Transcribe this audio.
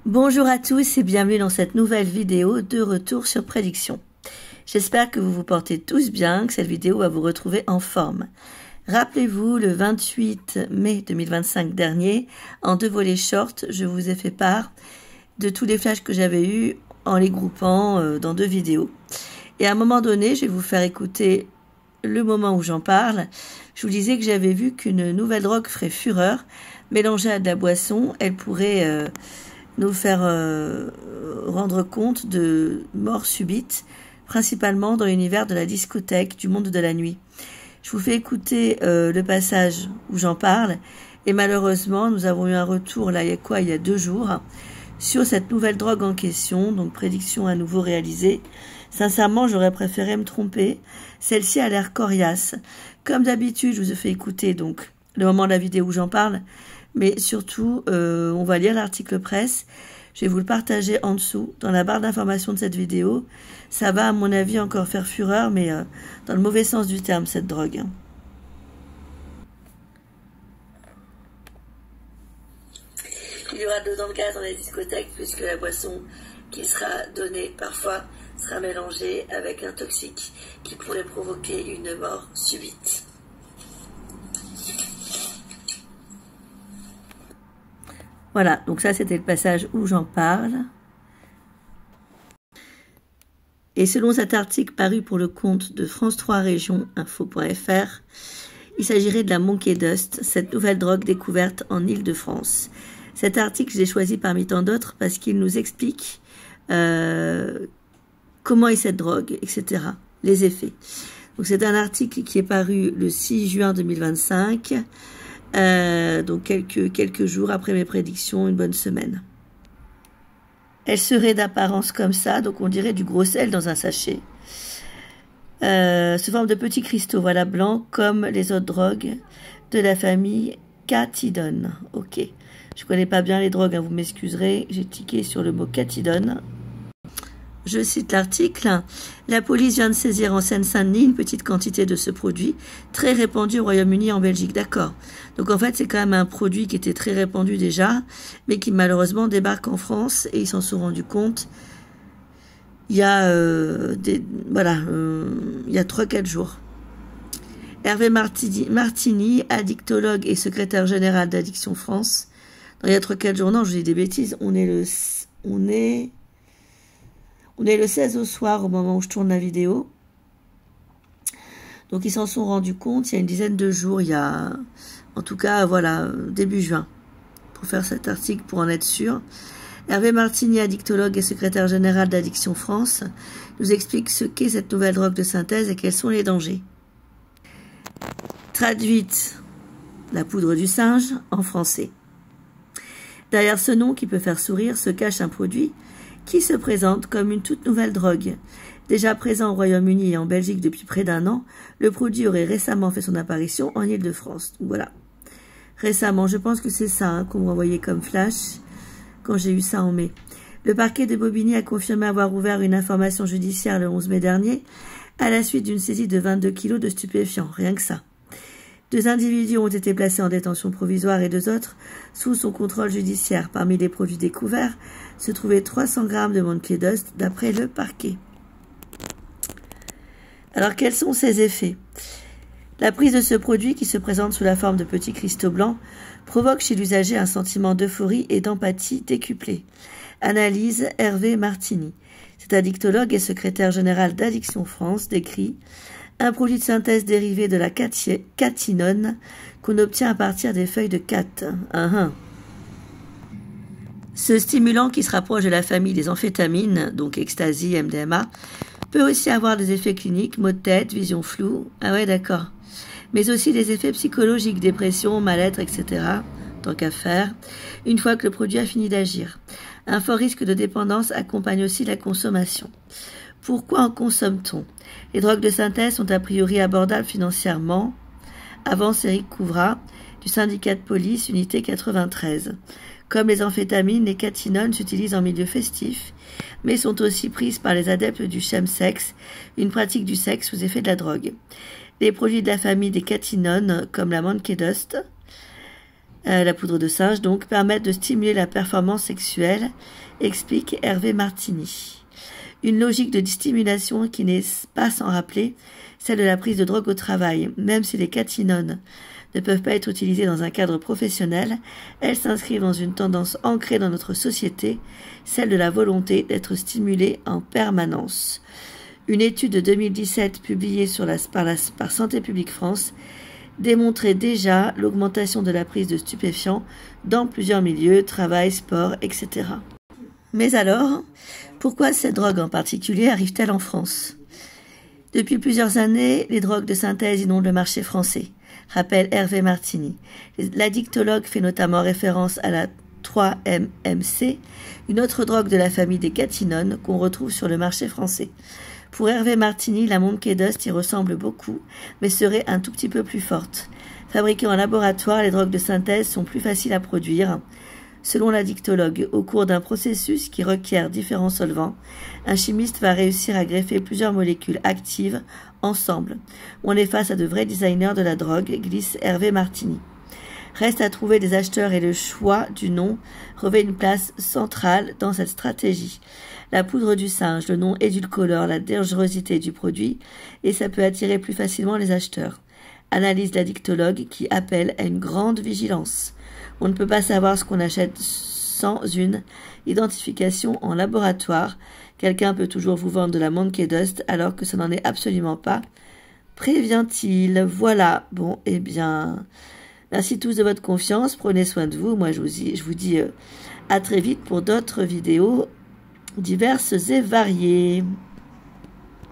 Bonjour à tous et bienvenue dans cette nouvelle vidéo de retour sur prédiction. J'espère que vous vous portez tous bien, que cette vidéo va vous retrouver en forme. Rappelez-vous, le 28 mai 2025 dernier, en 2 volets short, je vous ai fait part de tous les flashs que j'avais eus en les groupant dans 2 vidéos. Et à un moment donné, je vais vous faire écouter le moment où j'en parle. Je vous disais que j'avais vu qu'une nouvelle drogue ferait fureur. Mélangée à de la boisson, elle pourrait nous faire rendre compte de morts subites, principalement dans l'univers de la discothèque, du monde de la nuit. Je vous fais écouter le passage où j'en parle, et malheureusement, nous avons eu un retour, là, il y a 2 jours, sur cette nouvelle drogue en question, donc prédiction à nouveau réalisée. Sincèrement, j'aurais préféré me tromper. Celle-ci a l'air coriace. Comme d'habitude, je vous ai fait écouter donc le moment de la vidéo où j'en parle, mais surtout, on va lire l'article presse. Je vais vous le partager en dessous, dans la barre d'information de cette vidéo. Ça va, à mon avis, encore faire fureur, mais dans le mauvais sens du terme, cette drogue. Il y aura dedans le gaz dans les discothèques, puisque la boisson qui sera donnée parfois sera mélangée avec un toxique qui pourrait provoquer une mort subite. Voilà, donc ça c'était le passage où j'en parle. Et selon cet article paru pour le compte de France 3 Région Info.fr, il s'agirait de la Monkey Dust, cette nouvelle drogue découverte en Île-de-France. Cet article, je l'ai choisi parmi tant d'autres parce qu'il nous explique comment est cette drogue, etc., les effets. Donc c'est un article qui est paru le 6 juin 2025, donc quelques jours après mes prédictions, une bonne semaine. Elle serait d'apparence comme ça, donc on dirait du gros sel dans un sachet. Sous forme de petits cristaux, voilà, blancs, comme les autres drogues de la famille catidone. Ok, je connais pas bien les drogues, hein, vous m'excuserez, j'ai tiqué sur le mot catidone. Je cite l'article. La police vient de saisir en Seine-Saint-Denis une petite quantité de ce produit, très répandu au Royaume-Uni et en Belgique. D'accord. Donc en fait, c'est quand même un produit qui était très répandu déjà, mais qui malheureusement débarque en France et ils s'en sont rendus compte il y a, il y a 3-4 jours. Hervé Martini, addictologue et secrétaire général d'Addiction France. Non, il y a 3-4 jours, non, je dis des bêtises. On est le 16 au soir au moment où je tourne la vidéo. Donc ils s'en sont rendus compte il y a une dizaine de jours, il y a, en tout cas, voilà, début juin, pour faire cet article, pour en être sûr. Hervé Martini, addictologue et secrétaire général d'Addiction France, nous explique ce qu'est cette nouvelle drogue de synthèse et quels sont les dangers. Traduite, la poudre du singe, en français. Derrière ce nom qui peut faire sourire se cache un produit qui se présente comme une toute nouvelle drogue. Déjà présent au Royaume-Uni et en Belgique depuis près d'1 an, le produit aurait récemment fait son apparition en Île-de-France. Voilà. Récemment, je pense que c'est ça hein, qu'on m'envoyait comme flash quand j'ai eu ça en mai. Le parquet de Bobigny a confirmé avoir ouvert une information judiciaire le 11 mai dernier à la suite d'une saisie de 22 kilos de stupéfiants. Rien que ça. 2 individus ont été placés en détention provisoire et 2 autres sous son contrôle judiciaire. Parmi les produits découverts se trouvaient 300 grammes de Monkey Dust d'après le parquet. Alors quels sont ses effets? La prise de ce produit qui se présente sous la forme de petits cristaux blancs provoque chez l'usager un sentiment d'euphorie et d'empathie décuplé. Analyse Hervé Martini. Cet addictologue et secrétaire général d'Addiction France décrit un produit de synthèse dérivé de la catinone qu'on obtient à partir des feuilles de cat. Ce stimulant qui se rapproche de la famille des amphétamines, donc ecstasy, MDMA, peut aussi avoir des effets cliniques, maux de tête, vision floue, ah ouais d'accord, mais aussi des effets psychologiques, dépression, mal-être, etc., tant qu'à faire, une fois que le produit a fini d'agir. Un fort risque de dépendance accompagne aussi la consommation. Pourquoi en consomme-t-on? Les drogues de synthèse sont a priori abordables financièrement, avance Eric Couvrat, du syndicat de police, unité 93. Comme les amphétamines, les catinones s'utilisent en milieu festif, mais sont aussi prises par les adeptes du chemsex, une pratique du sexe sous effet de la drogue. Les produits de la famille des catinones, comme la Monkey Dust, La poudre de singe, donc, permettent de stimuler la performance sexuelle, explique Hervé Martini. Une logique de stimulation qui n'est pas sans rappeler celle de la prise de drogue au travail. Même si les catinones ne peuvent pas être utilisées dans un cadre professionnel, elles s'inscrivent dans une tendance ancrée dans notre société, celle de la volonté d'être stimulé en permanence. Une étude de 2017 publiée par Santé publique France démontrait déjà l'augmentation de la prise de stupéfiants dans plusieurs milieux, travail, sport, etc. Mais alors, pourquoi cette drogue en particulier arrive-t-elle en France ? Depuis plusieurs années, les drogues de synthèse inondent le marché français, rappelle Hervé Martini. L'addictologue fait notamment référence à la 3-MMC, une autre drogue de la famille des catinones qu'on retrouve sur le marché français. Pour Hervé Martini, la Monkey Dust y ressemble beaucoup, mais serait un tout petit peu plus forte. Fabriquées en laboratoire, les drogues de synthèse sont plus faciles à produire. Selon l'addictologue, au cours d'un processus qui requiert différents solvants, un chimiste va réussir à greffer plusieurs molécules actives ensemble. On est face à de vrais designers de la drogue, glisse Hervé Martini. Reste à trouver des acheteurs et le choix du nom revêt une place centrale dans cette stratégie. La poudre du singe, le nom édulcore la dangerosité du produit et ça peut attirer plus facilement les acheteurs. Analyse l'addictologue qui appelle à une grande vigilance. On ne peut pas savoir ce qu'on achète sans une identification en laboratoire. Quelqu'un peut toujours vous vendre de la Monkey Dust alors que ça n'en est absolument pas. Prévient-il. Voilà. Bon, eh bien, merci tous de votre confiance. Prenez soin de vous. Moi, je vous dis à très vite pour d'autres vidéos diverses et variées.